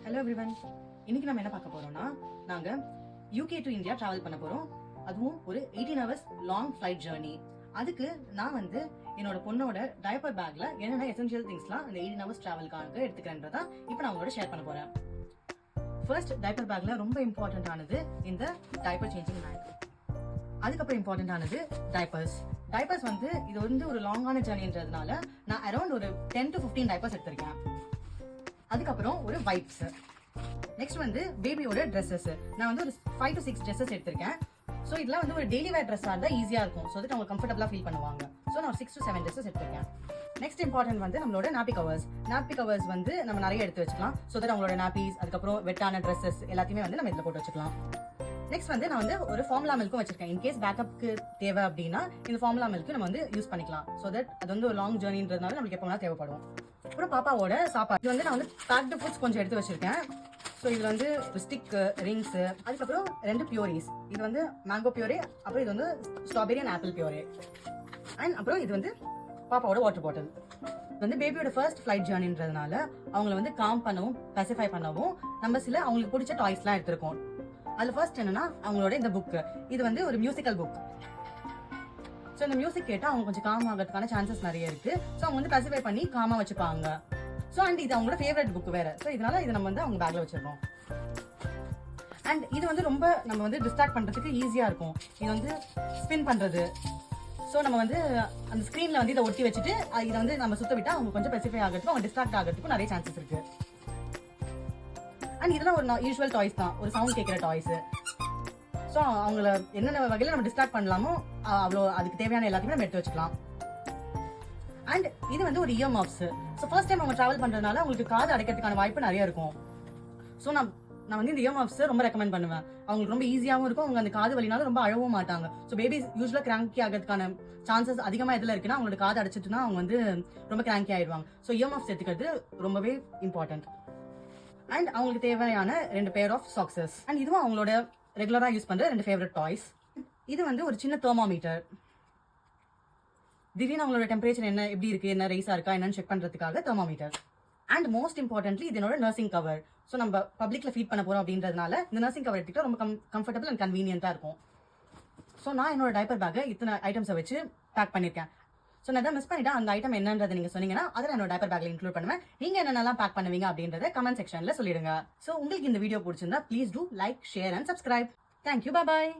Hello everyone, இன்னைக்கு நம்ம என்ன பார்க்க போறோம்னா நாங்கள் யூகே டு இந்தியா ட்ராவல் பண்ண போகிறோம். அதுவும் ஒரு 18 hours லாங் ஃப்ளைட் ஜேர்னி. அதுக்கு நான் என்னோட பொண்ணோட டைப்பர் பேக்ல என்னென்ன எசென்ஷியல் திங்ஸ்லாம் அந்த 18 hours ட்ராவல்காக எடுத்துக்கிறேன்றதா இப்போ நான் உங்களோட ஷேர் பண்ண போகிறேன். ஃபர்ஸ்ட், டைப்பர் பேக்ல ரொம்ப இம்பார்ட்டன்டானது இந்த டைப்பர் சேஞ்சிங் பேக். அதுக்கப்புறம் இம்பார்ட்டன்டானது டைப்பர்ஸ். டைப்பர்ஸ் இது ஒரு லாங்கான ஜேர்னின்றதுனால நான் அரௌண்ட் ஒரு 10 to 15 டைப்பர்ஸ் எடுத்திருக்கேன். அதுக்கப்புறம் ஒரு வைப்ஸ். நெக்ஸ்ட் பேபியோட ட்ரெஸ்ஸஸ். நான் ஒரு 5 to 6 ட்ரெஸ்ஸஸ் எடுத்திருக்கேன். ஸோ இதெல்லாம் ஒரு டெய்லி வேர் ட்ரெஸ்ஸாக இருந்தால் ஈஸியாக இருக்கும். ஸோ அவங்க கம்ஃபர்டபுளாக ஃபீல் பண்ணுவாங்க. ஸோ நான் ஒரு 6 to 7 ட்ரெஸ்ஸஸ் எடுத்திருக்கேன். நெக்ஸ்ட் இம்பார்ட்டன்ட் நம்மளோட நாப்பி கவர்ஸ். நாப்பி கவர்ஸ் நம்ம நிறைய எடுத்து வச்சுக்கலாம். ஸோ அவங்களோட நாப்பீஸ், அதுக்கப்புறம் வெட்டான ட்ரெஸ்ஸஸ் எல்லாத்தையுமே நம்ம இதில் போட்டு வச்சுக்கலாம். நெக்ஸ்ட் நான் ஒரு ஃபார்முலா மில்க்கும் வச்சிருக்கேன். இன்கேஸ் பேக்கப்க்கு தேவை அப்படின்னா இந்த ஃபார்முலா மில்க்கு நம்ம யூஸ் பண்ணிக்கலாம். ஸோ தட் அது ஒரு லாங் ஜேர்னின்றதுனால நமக்கு எப்போ தேவைப்படும். அப்புறம் பாப்பாவோட சாப்பாடு. இது நான் பேக்டு ஃபுட்ஸ் கொஞ்சம் எடுத்து வச்சிருக்கேன். ஸோ இது ஸ்டிக், ரிங்ஸ், அதுக்கப்புறம் 2 பியூரிஸ். இது மேங்கோ பியூரே, அப்புறம் இது strawberry and apple puree. And அப்புறம் இது பாப்பாவோட வாட்டர் பாட்டில். பேபியோட ஃபர்ஸ்ட் ஃபிளைட் ஜேர்னின்றதுனால அவங்கள காம் பண்ணவும் பெசிஃபை பண்ணவும் நம்ம சில அவங்களுக்கு பிடிச்ச டாய்ஸ்லாம் எடுத்திருக்கோம். அதுல ஃபர்ஸ்ட் என்னன்னா அவங்களோட இந்த புக். இது ஒரு மியூசிக்கல் புக். ஸோ இந்த மியூசிக் கேட்டால் அவங்க கொஞ்சம் காம் ஆகிறதுக்கான சான்சஸ் நிறைய இருக்கு. ஸோ அவங்க பெசிஃபை பண்ணி காமா வச்சுப்பாங்க. ஸோ அண்ட் இது அவங்களோட ஃபேவரட் புக் வேற. ஸோ இதனால இது நம்ம அவங்க பேக்ல வச்சிருக்கோம். அண்ட் இது ரொம்ப நம்ம டிஸ்ட்ராக்ட் பண்றதுக்கு ஈஸியா இருக்கும். இது ஸ்பின் பண்றது. ஸோ நம்ம அந்த ஸ்க்ரீன்ல இதை ஒட்டி வச்சுட்டு இதை நம்ம சுத்த விட்டா அவங்க கொஞ்சம் பெசிஃபை ஆகிறதுக்கும் அவங்க டிஸ்ட்ராக்ட் ஆகிறதுக்கும் நிறைய சான்சஸ் இருக்கு. அண்ட் இதெல்லாம் ஒரு யூஸ்வல் டாய்ஸ் தான், ஒரு சவுண்ட் கேட்குற டாய்ஸ். ஸோ அவங்கள என்னென்ன வகையில் நம்ம டிஸ்ட்ராக்ட் பண்ணலாமோ அவ்வளோ அதுக்கு தேவையான எல்லாத்தையுமே நம்ம எடுத்து வச்சுக்கலாம். அண்ட் இது ஒரு year muffs. So first time அவங்க ட்ராவல் பண்ணுறதுனால அவங்களுக்கு காது அடைக்கிறதுக்கான வாய்ப்பு நிறைய இருக்கும். ஸோ நான் இந்த இயர் மஃப்ஸ் ரொம்ப ரெக்கமெண்ட் பண்ணுவேன். அவங்களுக்கு ரொம்ப ஈஸியாகவும் இருக்கும். அவங்க அந்த காது வலினாலும் ரொம்ப அழவும் மாட்டாங்க. ஸோ பேபிஸ் யூஸ்வலாக கிராங்கி ஆகிறதுக்கான சான்சஸ் அதிகமாக எதில் இருக்குன்னா அவங்களோட காது அடைச்சிட்டுனா அவங்க ரொம்ப கிராங்கி ஆயிடுவாங்க. ஸோ இயர் மஃப்ஸ் எடுத்துக்கிறது ரொம்பவே இம்பார்ட்டன்ட். அண்ட் அவங்களுக்கு தேவையான 2 பேர் ஆஃப் சாக்ஸஸ். அண்ட் இதுவும் அவங்களோட ரெகுலரா யூஸ் பண்ற 2 ஃபேவரட் டாய்ஸ். இது ஒரு சின்ன தெர்மோமீட்டர். திடீர்னு அவங்களோட டெம்பரேச்சர் என்ன எப்படி இருக்கு, என்ன ரைஸா இருக்கா என்னன்னு செக் பண்றதுக்காக தெர்மோமீட்டர். அண்ட் மோஸ்ட் இம்பார்ட்டன்ட்லி இது என்னோட நர்சிங் கவர். ஸோ நம்ம பப்ளிக்ல ஃபீட் பண்ண போறோம் அப்படின்றதுனால இந்த நர்சிங் கவர் எடுத்துக்கிட்டா ரொம்ப கம்ஃபர்டபுள் அண்ட் கன்வீனியன்ட்டா இருக்கும். ஸோ நான் என்னோட டைப்பர் பேக்கை இத்தனை ஐட்டம்ஸை வச்சு பேக் பண்ணிருக்கேன். ஸோ நான் மிஸ் பண்ணிட்டா அந்த ஐட்டம் என்னன்றதை நீங்க சொன்னீங்கன்னா அதை என்னோட டைப்பர் பேக்ல இன்க்ளூட் பண்ணுவேன். நீங்க என்னென்னலாம் பேக் பண்ணுவீங்க அப்படின்றத கமெண்ட் செக்ஷன்ல சொல்லிடுங்க. ஸோ உங்களுக்கு இந்த வீடியோ பிடிச்சிருந்தா please do like, share and subscribe. Thank you, bye.